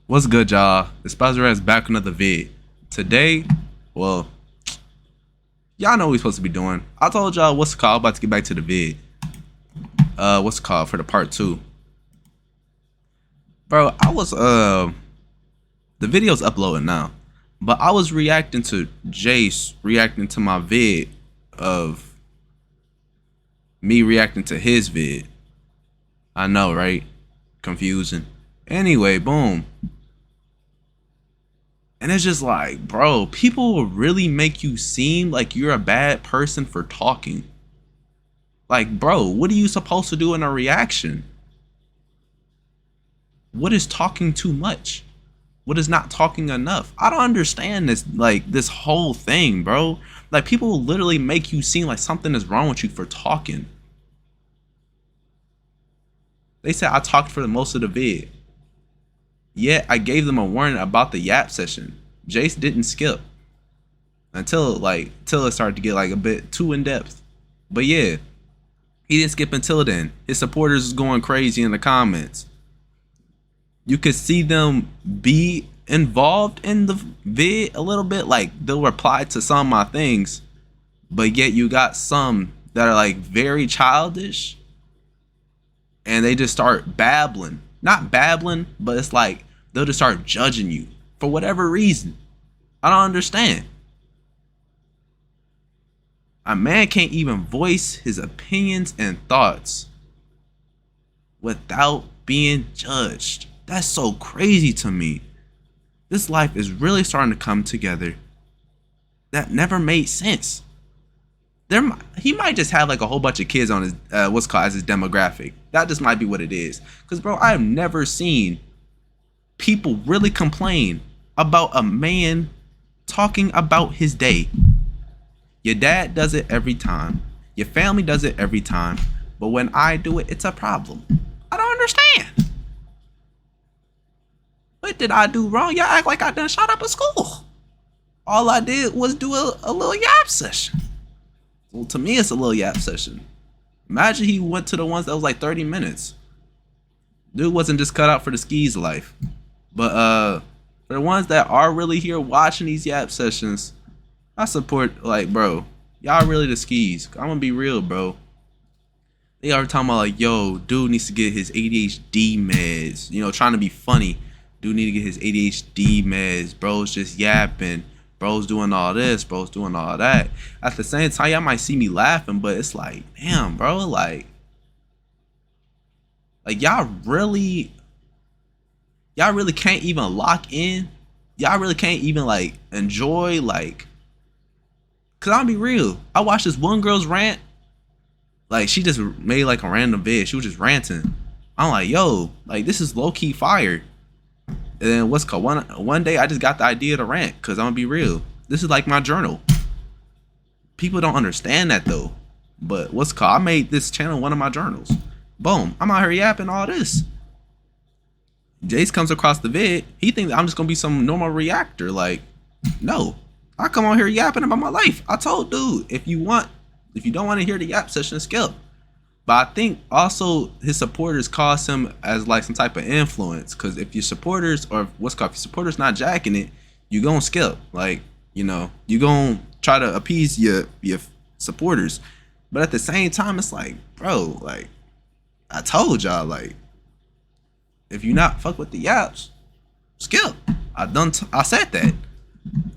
What's good, y'all? It's SpazzoReactz back with another vid. Today, well, y'all know what we're supposed to be doing. I told y'all what's it called, about to get back to the vid. What's it called for the part 2. Bro, the video's uploading now. But I was reacting to Jace reacting to my vid of me reacting to his vid. I know, right? Confusing. Anyway, boom. And it's just like, bro, people will really make you seem like you're a bad person for talking. Like, bro, what are you supposed to do in a reaction? What is talking too much? What is not talking enough? I don't understand this, like, this whole thing, bro. Like, people will literally make you seem like something is wrong with you for talking. They said I talked for the most of the vid. Yet I gave them a warning about the yap session. Jace didn't skip until it started to get like a bit too in depth. But yeah, he didn't skip until then. His supporters was going crazy in the comments. You could see them be involved in the vid a little bit, like they'll reply to some of my things, but yet you got some that are like very childish and they just start babbling. Not babbling, but it's like they'll just start judging you for whatever reason. I don't understand. A man can't even voice his opinions and thoughts without being judged. That's so crazy to me. This life is really starting to come together. That never made sense. He might just have like a whole bunch of kids on his what's called as his demographic. That just might be what it is. Cause bro, I have never seen people really complain about a man talking about his day. Your dad does it every time. Your family does it every time. But when I do it, it's a problem. I don't understand. What did I do wrong? Y'all act like I done shot up a school. All I did was do a little yap session. Well, to me, it's a little yap session. Imagine he went to the ones that was like 30 minutes. Dude wasn't just cut out for the skis life. But for the ones that are really here watching these yap sessions, I support, like, bro, y'all really the skis. I'm gonna be real, bro. They are talking about like, yo, dude needs to get his ADHD meds. You know, trying to be funny. Dude need to get his ADHD meds. Bro's just yapping. Bro's doing all this, bro's doing all that. At the same time, y'all might see me laughing, but it's like, damn, bro, like y'all really can't even lock in. Y'all really can't even like enjoy, like, cause I'll be real. I watched this one girl's rant. Like, she just made like a random vid. She was just ranting. I'm like, yo, like, this is low-key fire. And then what's called one day I just got the idea to rant, cause I'm gonna be real. This is like my journal. People don't understand that though. But what's called, I made this channel one of my journals. Boom, I'm out here yapping all this. Jace comes across the vid. He thinks I'm just gonna be some normal reactor. Like, no, I come on here yapping about my life. I told dude, if you don't want to hear the yap session, skip. But I think also his supporters cause him as like some type of influence. Cause if your supporters, or what's called, if your supporters not jacking it, you gonna skip. Like, you know, you gonna try to appease your supporters. But at the same time, it's like, bro, like, I told y'all, like, if you not fuck with the yaps, skip. I said that.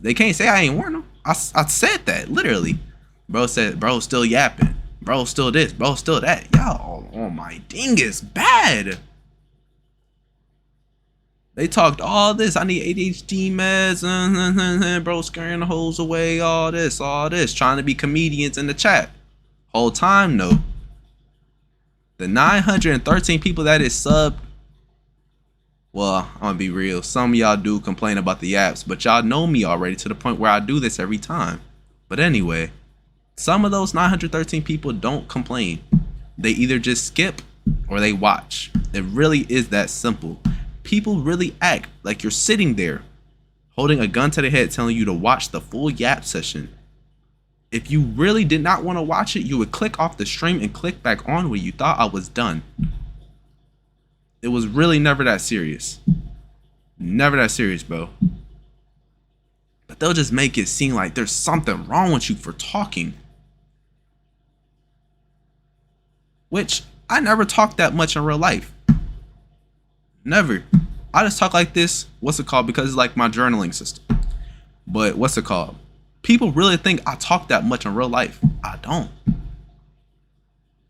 They can't say I ain't warned them. I said that literally. Bro said, bro still yapping. Bro still this, bro still that. Y'all on my dingus bad. They talked all this. I need ADHD meds. Bro scaring the hoes away. All this. Trying to be comedians in the chat. Whole time though. The 913 people that is subbed. Well, I'm gonna be real. Some of y'all do complain about the apps, but y'all know me already to the point where I do this every time. But anyway. Some of those 913 people don't complain. They either just skip or they watch. It really is that simple. People really act like you're sitting there holding a gun to the head telling you to watch the full yap session. If you really did not want to watch it, you would click off the stream and click back on when you thought I was done. It was really never that serious. Never that serious, bro. But they'll just make it seem like there's something wrong with you for talking. Which I never talk that much in real life. Never. I just talk like this. What's it called? Because it's like my journaling system. But what's it called? People really think I talk that much in real life. I don't.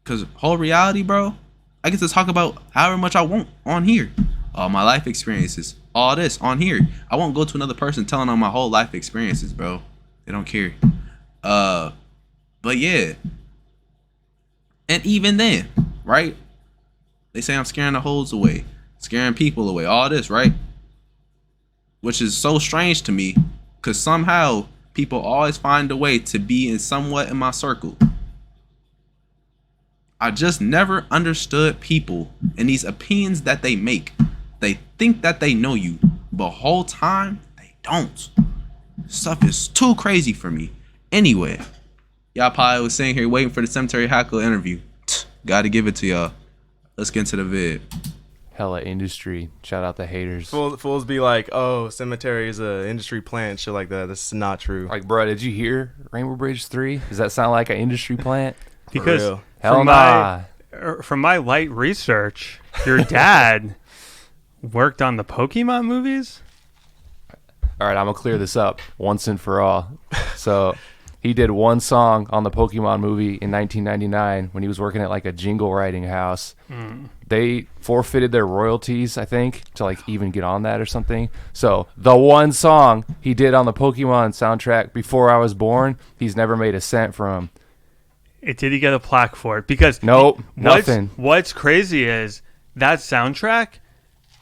Because whole reality, bro, I get to talk about however much I want on here. All my life experiences. All this on here. I won't go to another person telling them my whole life experiences, bro. They don't care. But yeah. And even then, right? They say I'm scaring the hoes away. Scaring people away. All this, right? Which is so strange to me. Because somehow people always find a way to be in somewhat in my circle. I just never understood people and these opinions that they make. They think that they know you, but whole time they don't. Stuff is too crazy for me. Anyway, y'all probably was sitting here waiting for the Sematary Hackle interview. Gotta give it to y'all. Let's get into the vid. Hella industry. Shout out the haters. Fools be like, oh, Semetary is a industry plant, shit like that. That's not true. Like, bro, did you hear Rainbow Bridge 3? Does that sound like an industry plant? Because Hell nah. From my light research, your dad worked on the Pokemon movies? All right, I'm going to clear this up once and for all. So he did one song on the Pokemon movie in 1999 when he was working at like a jingle writing house. They forfeited their royalties, I think, to like even get on that or something. So the one song he did on the Pokemon soundtrack before I was born, he's never made a cent from. Did he get a plaque for it? Because nope, nothing. What's crazy is that soundtrack,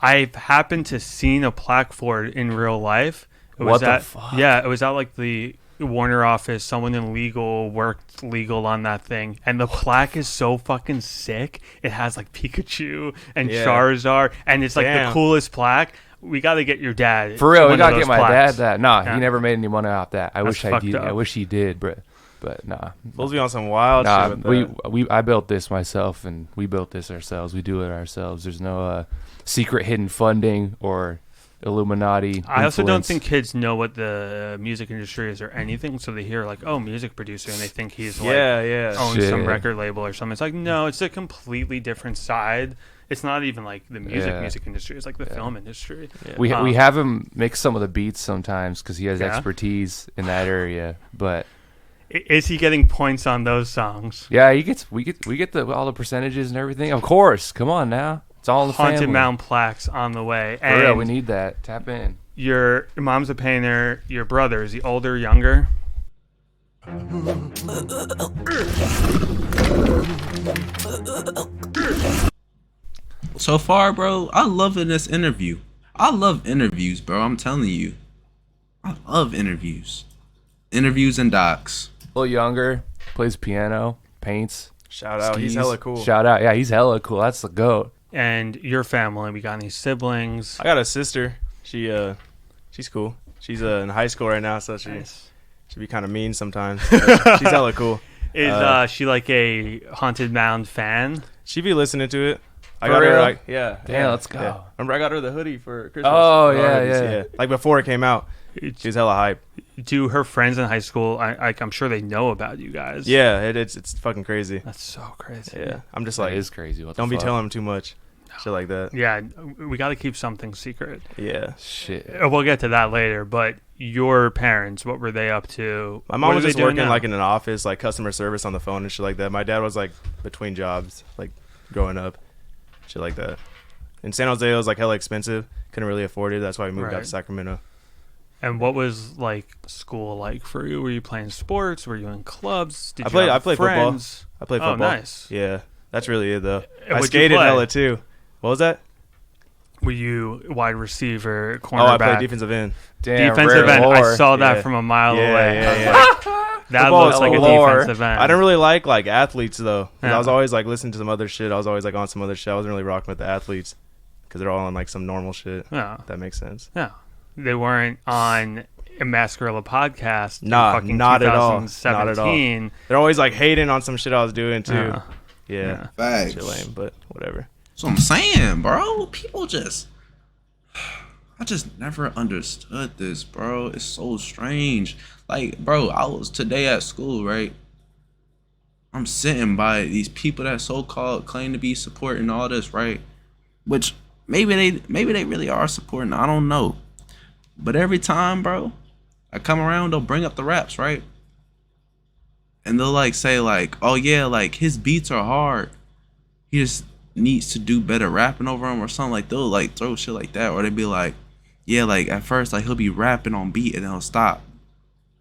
I've happened to seen a plaque for it in real life. What the fuck? Yeah, it was at like the Warner office. Someone in legal worked legal on that thing, and the plaque is so fucking sick. It has like Pikachu and Charizard, and it's like the coolest plaque. We got to get your dad for real. We got to get my plaques. dad that. Nah, he never made any money off that. I That's wish he did, but nah. Supposed to be on some wild shit with that. I built this myself, and we built this ourselves. We do it ourselves. There's no secret hidden funding or Illuminati I also don't influence. think kids know what the music industry is or anything, so they hear like, oh, music producer, and they think he's like owns some record label or something. It's like, no, it's a completely different side. It's not even like the music industry. It's like the film industry. We have him mix some of the beats sometimes because he has expertise in that area. But is he getting points on those songs? Yeah, we get all the percentages and everything. Of course, come on now. It's all in the Haunted family. Mound plaques on the way. For real, we need that. Tap in. Your mom's a painter. Your brother, is he older, younger? So far, bro, I love this interview. I love interviews, bro. I'm telling you. I love interviews. Interviews and docs. A little younger. Plays piano. Paints. Shout out. Skis. He's hella cool. Shout out. Yeah, he's hella cool. That's the GOAT. And your family, we got any siblings? I got a sister. She's cool. She's in high school right now, so she be kind of mean sometimes. She's hella cool. Is she like a Haunted Mound fan? She be listening to it. I For got real? her like Damn, let's go. Yeah. Remember I got her the hoodie for Christmas. Oh yeah. Like before it came out. She's hella hype. Do her friends in high school? I'm sure they know about you guys. Yeah, it's fucking crazy. That's so crazy. Yeah, I'm just like, it is crazy. Don't be telling them too much, shit like that. Yeah, we got to keep something secret. Yeah, shit. We'll get to that later. But your parents, what were they up to? My mom was just working like in an office, like customer service on the phone and shit like that. My dad was like between jobs, like growing up, shit like that. In San Jose, it was like hella expensive. Couldn't really afford it. That's why we moved out to Sacramento. And what was like school like for you? Were you playing sports? Were you in clubs? I played football. I played football. Oh, nice. Yeah, that's really it though. And I skated hella too. What was that? Were you wide receiver, cornerback? Oh, I played defensive end. Damn, defensive end. lore. I saw that from a mile away. Yeah. That Football looks like a lore. defensive end. I didn't really like athletes though. 'Cause Yeah. I was always like listening to some other shit. I was always like on some other shit. I wasn't really rocking with the athletes because they're all on like some normal shit. Yeah. If that makes sense. Yeah. They weren't on a Mascarilla podcast. Nah, in fucking not at all. 2017. Not at all. They're always like hating on some shit I was doing too. Yeah. Facts. Shit lame, but whatever. That's what I'm saying, bro. People just... I just never understood this, bro. It's so strange. Like, bro, I was today at school, right? I'm sitting by these people that so-called claim to be supporting all this, right? Which maybe they really are supporting. I don't know. But every time, bro, I come around, they'll bring up the raps, right? And they'll like say like, oh yeah, like his beats are hard. He just needs to do better rapping over them or something. Like they'll like throw shit like that, or they'd be like, yeah, like at first like he'll be rapping on beat and then he'll stop.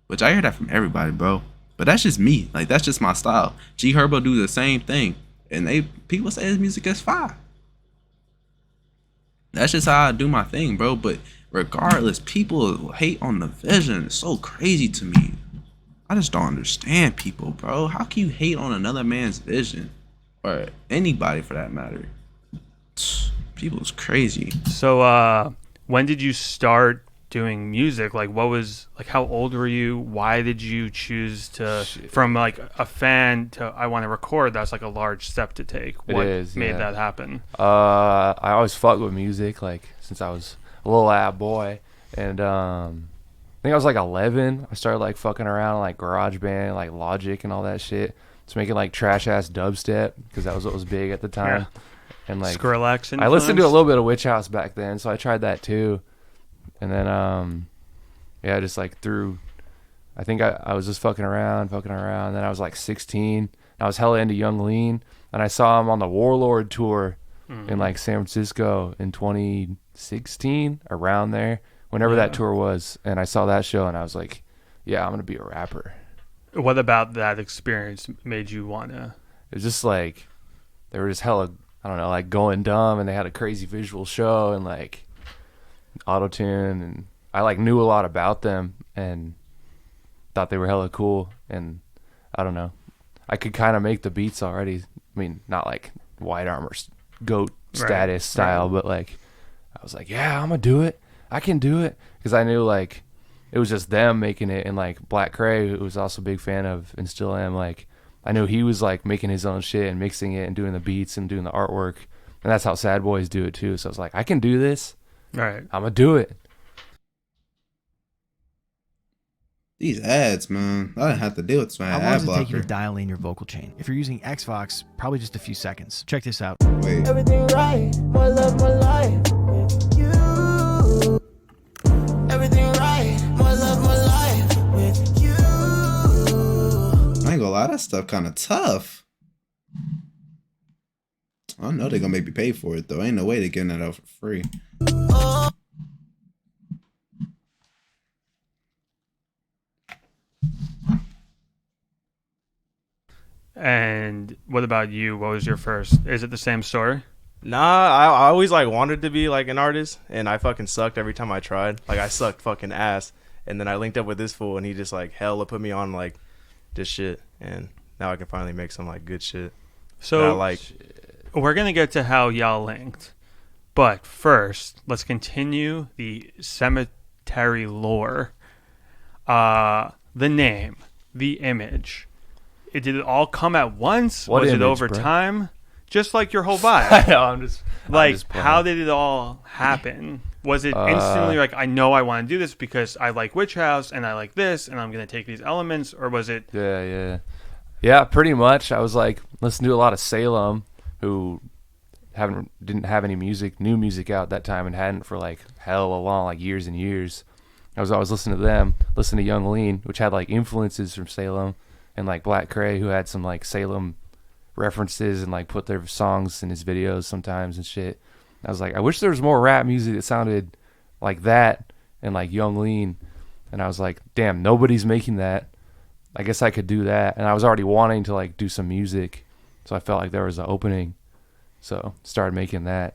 Which I hear that from everybody, bro. But that's just me. Like that's just my style. G Herbo do the same thing, and people say his music is fire. That's just how I do my thing, bro. But regardless, people hate on the vision. It's so crazy to me. I just don't understand people, bro. How can you hate on another man's vision, or anybody for that matter? People's crazy. So, when did you start doing music? Like, what was like? How old were you? Why did you choose to from like a fan to I want to record? That's like a large step to take. What made that happen? I always fucked with music like since I was a little lad boy, and I think I was like 11. I started like fucking around like GarageBand, like Logic and all that shit. Just making like trash ass dubstep because that was what was big at the time. Yeah. And like Skrillex influence? I listened to a little bit of Witch House back then, so I tried that too. And then just like I think I was just fucking around. Then I was like 16. I was hella into Young Lean, and I saw him on the Warlord tour in like San Francisco in 2016, around there, whenever that tour was. And I saw that show, and I was like, yeah, I'm gonna be a rapper. What about that experience made you wanna? It was just like they were just hella, I don't know, like going dumb, and they had a crazy visual show and like auto-tune, and I like knew a lot about them and thought they were hella cool. And I don't know, I could kind of make the beats already. I mean, not like White Armor goat status style, but like I was like, yeah, I'm gonna do it. I can do it, because I knew like it was just them making it. And like Black Cray, who was also a big fan of and still am, like I knew he was like making his own shit and mixing it and doing the beats and doing the artwork, and that's how Sad Boys do it too. So I was like, I can do this. All right, I'm gonna do it. These ads, man. I didn't have to deal with this. How long does it take you to dial in your vocal chain? If you're using Xbox, probably just a few seconds. Check this out. Wait. Everything right, more love, more life with you. Everything right, more love, more life with you. I ain't gonna lie, that stuff kind of tough. I know they're gonna make me pay for it though. Ain't no way they're getting that out for free. And what about you? What was your first? Is it the same story? Nah, I always like wanted to be like an artist, and I fucking sucked every time I tried. Like I sucked fucking ass. And then I linked up with this fool, and he just like hella put me on like this shit, and now I can finally make some like good shit. So like we're gonna get to how y'all linked, but first let's continue the Semetary lore. The name, the image. Did it all come at once? Was it over time? Just like your whole vibe. I know, I'm just how did it all happen? Was it instantly like, I know I want to do this because I like Witch House and I like this and I'm going to take these elements? Or was it? Yeah, pretty much. I was like, listening to a lot of Salem, who didn't have any new music out that time, and hadn't for like hella long, like years and years. I was always listening to them, listening to Young Lean, which had like influences from Salem, and like Black Cray, who had some like Salem references and like put their songs in his videos sometimes and shit. I was like, I wish there was more rap music that sounded like that and like Young Lean. And I was like, damn, nobody's making that. I guess I could do that. And I was already wanting to like do some music, so I felt like there was an opening, so started making that.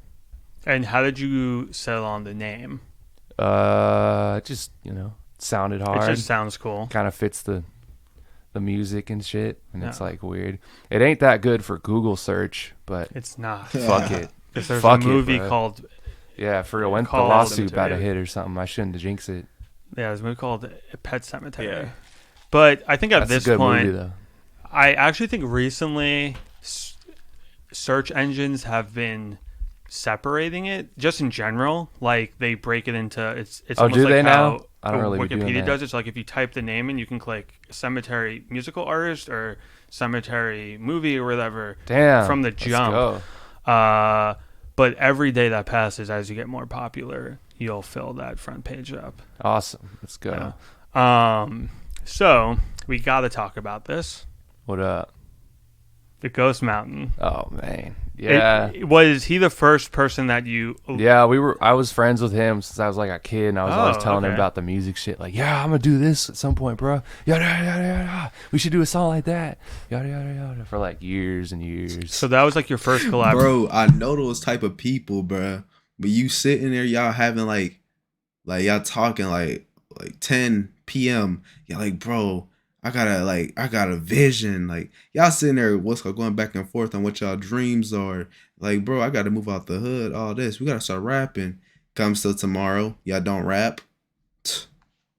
And how did you settle on the name? Just, sounded hard. It just sounds cool. Kind of fits the music and shit, and it's like weird. It ain't that good for Google search, but it's not. Fuck it. Because there's a movie called for real. When the lawsuit about to hit or something, I shouldn't jinx it. Yeah, there's a movie called Pet Sematary. Yeah. But I think at this point, movie, I actually think recently search engines have been separating it just in general. Like they break it into it's Oh, almost do like they how now? I don't really be doing Wikipedia that. does it. So like if you type the name in, you can click Semetary musical artist or Semetary movie or whatever. Damn. From the let's jump. go. But every day that passes, as you get more popular, you'll fill that front page up. Awesome. Let's go. Yeah. So we got to talk about this. What up? The Ghost Mountain. Oh man. Yeah. Was he the first person that you? Yeah, I was friends with him since I was like a kid, and I was always telling him okay. about the music shit. Like, yeah, I'm gonna do this at some point, bro. Yada yada yada yada. We should do a song like that. Yada yada yada. For like years and years. So that was like your first collaboration. Bro, I know those type of people, bro. But you sitting there, y'all having like y'all talking like 10 p.m. You're like, bro, I got a vision. Like, y'all sitting there, going back and forth on what y'all dreams are. Like, bro, I got to move out the hood, all this. We got to start rapping. Comes till tomorrow, y'all don't rap.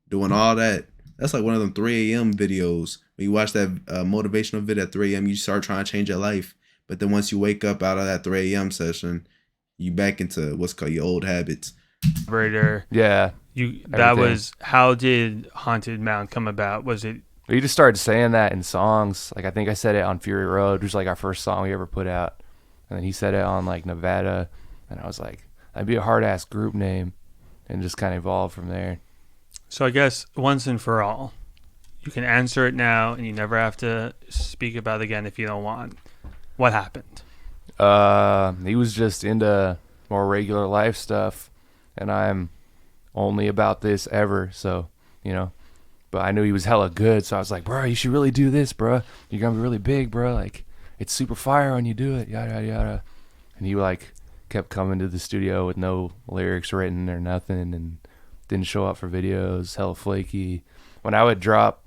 Doing all that. That's like one of them 3 a.m. videos. When you watch that motivational video at 3 a.m., you start trying to change your life. But then once you wake up out of that 3 a.m. session, you back into what's called your old habits. Yeah. That was, how did Haunted Mound come about? Was it? We just started saying that in songs. Like, I think I said it on Fury Road, which was like our first song we ever put out. And then he said it on like Nevada. And I was like, that'd be a hard ass group name. And just kind of evolved from there. So I guess once and for all, you can answer it now and you never have to speak about it again if you don't want. What happened? He was just into more regular life stuff. And I'm only about this ever. So, you know. But I knew he was hella good, so I was like, bro, you should really do this, bro. You're going to be really big, bro. Like, it's super fire when you do it, yada, yada, yada. And he, like, kept coming to the studio with no lyrics written or nothing and didn't show up for videos, hella flaky. When I would drop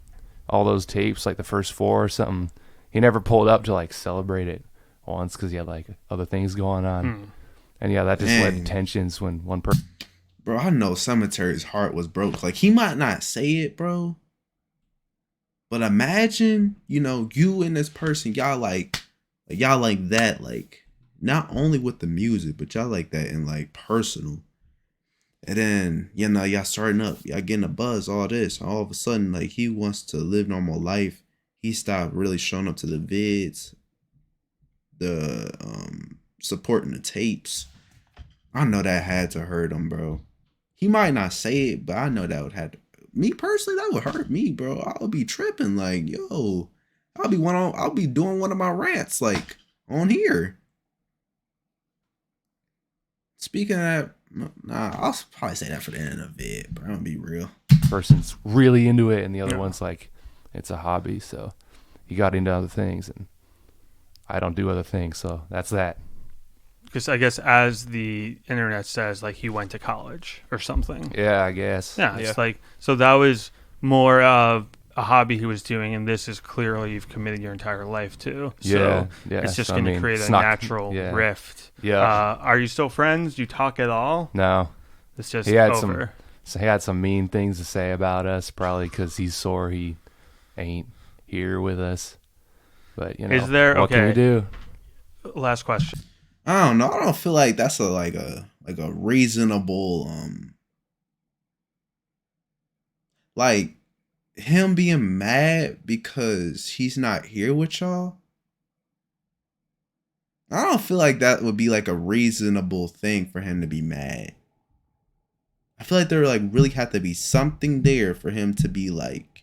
all those tapes, like the first 4 or something, he never pulled up to, like, celebrate it once because he had, like, other things going on. And, yeah, that just led to tensions when one person... Bro, I know Semetary's heart was broke. Like, he might not say it, bro. But imagine, you know, you and this person, y'all like that, like, not only with the music, but y'all like that in, like, personal. And then, you know, y'all starting up, y'all getting a buzz, all this. All of a sudden, like, he wants to live normal life. He stopped really showing up to the vids, the supporting the tapes. I know that had to hurt him, bro. He might not say it, but I know that would have to. Me personally, that would hurt me, bro. I would be tripping, like, yo, I'll be doing one of my rants, like, on here. Speaking of that, nah, I'll probably say that for the end of the vid, but I'm gonna be real. Person's really into it, and the other one's like, it's a hobby, so he got into other things, and I don't do other things, so that's that. Because I guess, as the internet says, like, he went to college or something. Yeah, I guess. Yeah, it's like, so that was more of a hobby he was doing, and this is clearly you've committed your entire life to. So yeah. it's just So, going to I mean, create it's a not- natural yeah. rift. Yeah. Are you still friends? Do you talk at all? No. It's just He had over. he had some mean things to say about us, probably because he's sore he ain't here with us. But, you know, Is there, what can we do? Last question. I don't know. I don't feel like that's a reasonable like him being mad because he's not here with y'all. I don't feel like that would be like a reasonable thing for him to be mad. I feel like there like really had to be something there for him to be like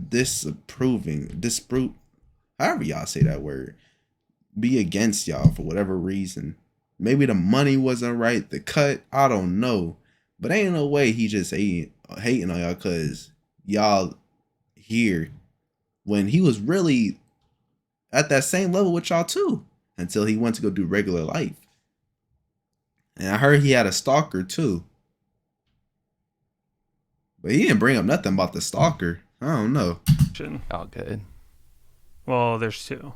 disprove, however y'all say that word, be against y'all for whatever reason. Maybe the money wasn't right, the cut, I don't know. But ain't no way he just hating on y'all because y'all here when he was really at that same level with y'all too, until he went to go do regular life. And I heard he had a stalker too. But he didn't bring up nothing about the stalker. I don't know. Oh, good. Well, there's 2.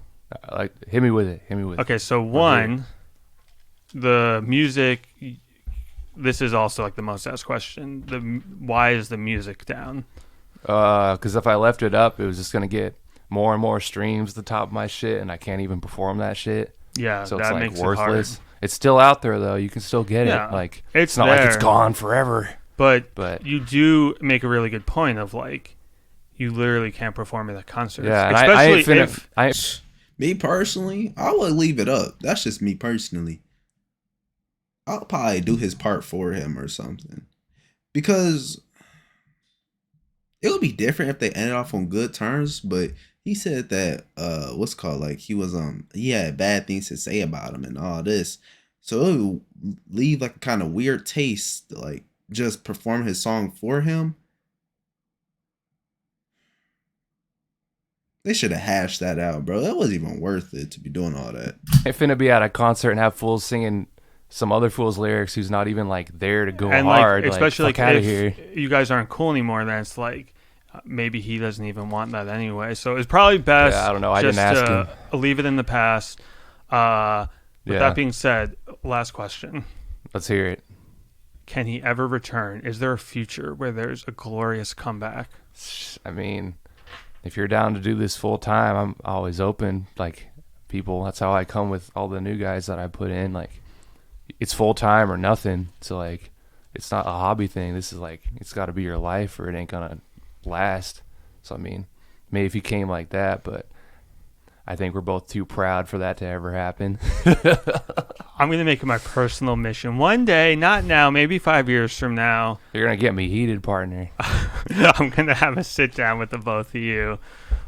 Hit me with it. Okay, so 1, the music. This is also like the most asked question. Why is the music down? Because if I left it up, it was just gonna get more and more streams at the top of my shit, and I can't even perform that shit. Yeah, so that it's like makes worthless. it hard. It's still out there though. You can still get Yeah. it. Like It's not like it's there. gone forever. But But you do make a really good point of like, you literally can't perform at the concerts. yeah, and Especially if Me personally, I would leave it up. That's just me personally. I'll probably do his part for him or something. Because it would be different if they ended off on good terms, but he said that what's it called, like he had bad things to say about him and all this. So it would leave like a kind of weird taste to like just perform his song for him. They should have hashed that out, bro. That wasn't even worth it to be doing all that. if finna be at a concert and have fools singing some other fool's lyrics who's not even like there to go and hard, like, especially like, fuck like out if of here. you guys aren't cool anymore, then it's like maybe he doesn't even want that anyway. So it's probably best. Yeah, I don't know. I just didn't ask him. leave it in the past. With Yeah. that being said, last question: Let's hear it. can he ever return? Is there a future where there's a glorious comeback? I mean, if you're down to do this full time, I'm always open. Like people, that's how I come with all the new guys that I put in. Like it's full time or nothing. So like, it's not a hobby thing. This is like, it's got to be your life or it ain't gonna last. So I mean, maybe if he came like that, but I think we're both too proud for that to ever happen. I'm going to make it my personal mission. One day, not now, maybe 5 years from now, You're gonna get me heated, partner. I'm going to have a sit down with the both of you.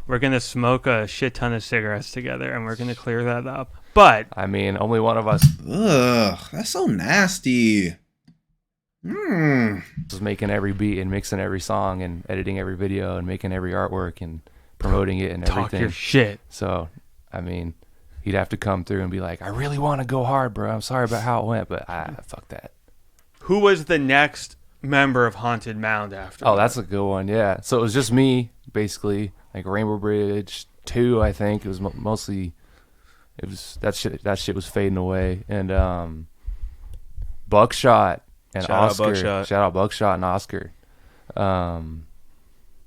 We're going to smoke a shit ton of cigarettes together, and we're going to clear that up. But I mean, only one of us Ugh, that's so nasty. was making every beat and mixing every song and editing every video and making every artwork and promoting it and talk everything. your shit. So, I mean, he'd have to come through and be like, I really want to go hard, bro. I'm sorry about how it went, but fuck that. Who was the next member of Haunted Mound after? Oh, that's a good one. Yeah. So it was just me, basically, like Rainbow Bridge 2, I think. It was mostly, it was that shit was fading away. And Buckshot and Shout out Oscar. Buckshot. Shout out Buckshot and Oscar.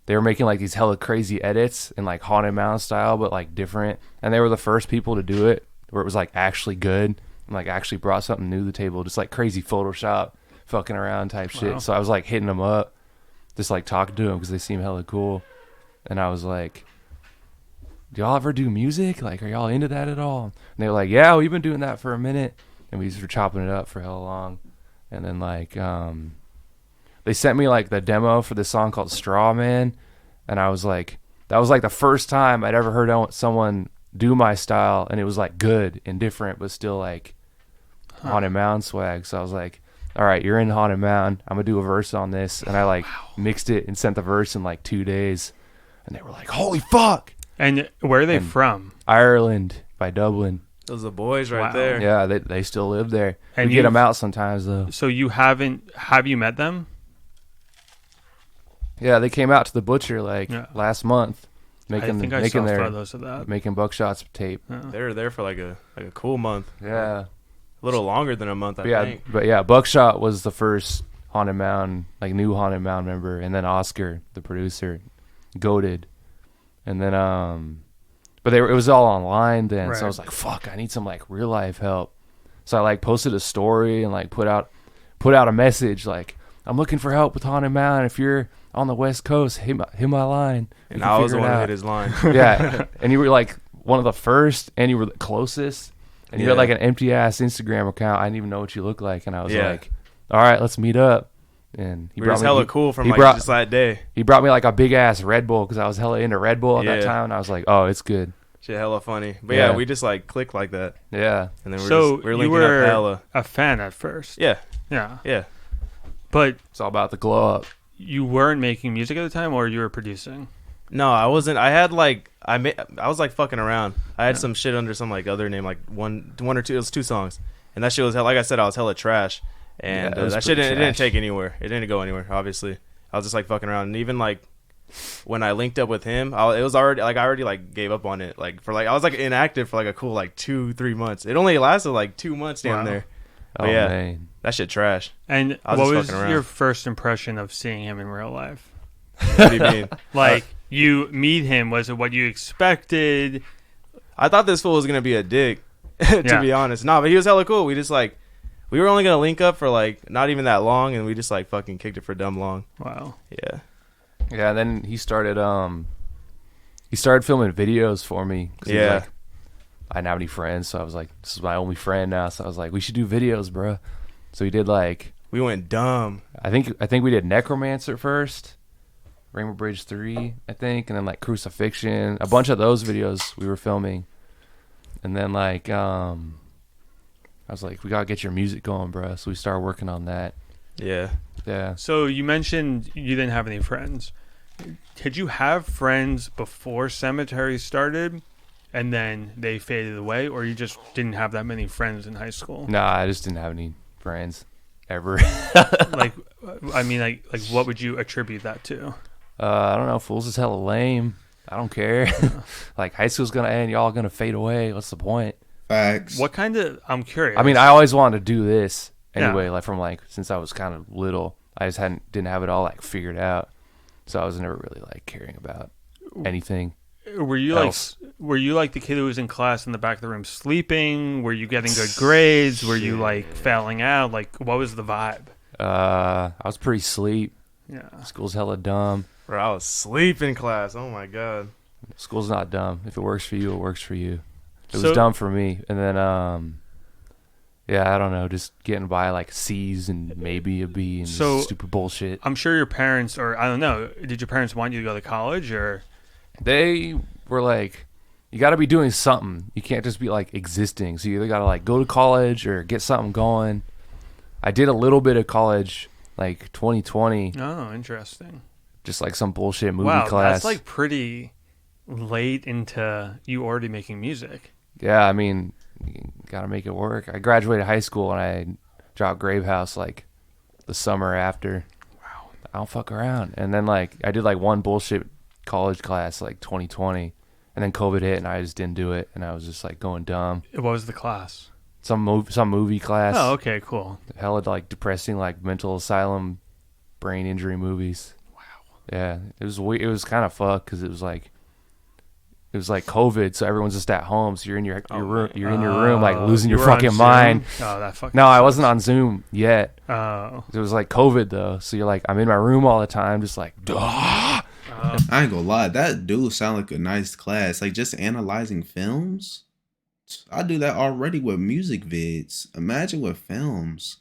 They were making like these hella crazy edits in like Haunted Mound style, but like different. And they were the first people to do it where it was like actually good and like actually brought something new to the table. Just like crazy Photoshop, fucking around type shit. Wow. So I was like hitting them up, just like talking to them because they seem hella cool. And I was like, do y'all ever do music? Like, are y'all into that at all? And they were like, yeah, we've been doing that for a minute. And we just were chopping it up for hella long. And then like, they sent me like the demo for this song called Straw Man, and I was like, that was like the first time I'd ever heard someone do my style, and it was like good and different, but still like Haunted Mound swag. So I was like, all right, you're in Haunted Mound, I'm gonna do a verse on this, and I like mixed it and sent the verse in like 2 days, and they were like, holy fuck! And where are they And from? Ireland by Dublin. Those are the boys right Wow. there. Yeah, they still live there. And We get them out sometimes though. So you have you met them? Yeah, they came out to the Butcher like last month, I think I saw photos of that. making Buckshot's tape. They were there for like a cool month. Yeah, A little longer than a month, I think. but yeah, Buckshot was the first Haunted Mound, like new Haunted Mound member, and then Oscar, the producer, goated, and then but it was all online then, Right. so I was like, fuck, I need some like real life help. So I like posted a story and like put out a message like, I'm looking for help with Haunted Mound. If you're on the West Coast, hit my line. We And can I was the figure it one who out. hit his line. Yeah, and you were like one of the first, and you were the closest, and you had Yeah. like an empty ass Instagram account. I didn't even know what you looked like, and I was Yeah. like, "All right, let's meet up." And he We were brought just me hella he- cool from he like brought- just that day. He brought me like a big ass Red Bull because I was hella into Red Bull at that Yeah. time, and I was like, "Oh, it's good." Shit, hella funny. But Yeah. yeah, we just like clicked like that, Yeah, and then So we're you linking were up hella. a fan at first. Yeah, Yeah. yeah. But it's all about the glow up. you weren't making music at the time, or you were producing? No, I wasn't. I had like I was like fucking around. I had some shit under some like other name, like one or two. It was 2 songs, and that shit was like I said, I was hella trash, and Yeah, it was that shit pretty it didn't trash. take anywhere. It didn't go anywhere. Obviously, I was just like fucking around, and even like when I linked up with him, it was already like I already like gave up on it. Like for like I was like inactive for like a cool like 2-3 months. It only lasted like 2 months down Wow. there. Oh yeah. man, That shit trash. And I was what just was fucking around. your first impression of seeing him in real life? What do you mean? Like, you meet him, was it what you expected? I thought this fool was gonna be a dick, to be honest. Nah, but he was hella cool. We just like, we were only gonna link up for like not even that long, and we just like fucking kicked it for dumb long. Wow. Yeah. Yeah, and then he started filming videos for me. 'Cause he was like, I didn't have any friends, so I was like, this is my only friend now. So I was like, we should do videos, bro. So he did like, we went dumb. I think we did Necromancer first, Rainbow Bridge 3, I think, and then like Crucifixion, a bunch of those videos we were filming. And then like I was like, we gotta get your music going, bro. So we started working on that. Yeah. Yeah. So you mentioned you didn't have any friends. Did you have friends before Semetary started, and then they faded away, or you just didn't have that many friends in high school? Nah, I just didn't have any friends ever. Like, I mean, like what would you attribute that to? I don't know. Fools is hella lame. I don't care. Like, high school's gonna end. Y'all gonna fade away. What's the point? Facts. What kind of? I'm curious. I mean, I always wanted to do this anyway. Yeah. Like from like since I was kind of little, I just didn't have it all like figured out. So I was never really like caring about anything. Were you else. like the kid who was in class in the back of the room sleeping? Were you getting good grades? Were you like failing out? Like, what was the vibe? I was pretty sleep. Yeah. School's hella dumb. Bro, I was asleep in class. Oh my god. School's not dumb. If it works for you, it works for you. It So- was dumb for me. And then yeah, I don't know, just getting by like C's and maybe a B and So- stupid bullshit. I'm sure your parents, or I don't know, did your parents want you to go to college, or? They were like, you got to be doing something. You can't just be like existing. So you either got to like go to college or get something going. I did a little bit of college, like 2020, Oh, interesting. just like some bullshit movie Wow, class. that's like pretty late into you already making music. Yeah, I mean, you got to make it work. I graduated high school and I dropped Grave House like the summer after. Wow. I don't fuck around. And then like I did like one bullshit college class like 2020, and then COVID hit and I just didn't do it, and I was just like going dumb. What was the class? Some movie class. Oh, okay, cool. Hella like depressing, like mental asylum, brain injury movies. Wow. Yeah, it was weird. It was kind of fucked because it was like COVID, so everyone's just at home. So you're in your room. You're in your room, like losing You your were on fucking Zoom? mind. Oh, that fucking. No, I wasn't on Zoom yet. Oh. It was like COVID though, so you're like, I'm in my room all the time, just like, duh. I ain't gonna lie, that do sound like a nice class. Like just analyzing films. I do that already with music vids. Imagine with films.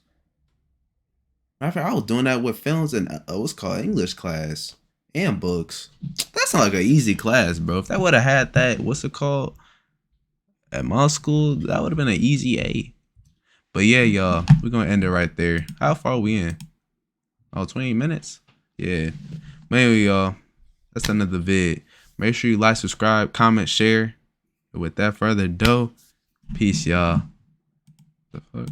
Matter of fact, I was doing that with films in what's called English class and books. That's not like an easy class, bro. If that would have had that, what's it called? At my school, that would have been an easy A. But yeah, y'all, we're gonna end it right there. How far are we in? Oh, 20 minutes? Yeah. Maybe y'all. That's another vid. Make sure you like, subscribe, comment, share. And with that further ado, peace, y'all. The fuck?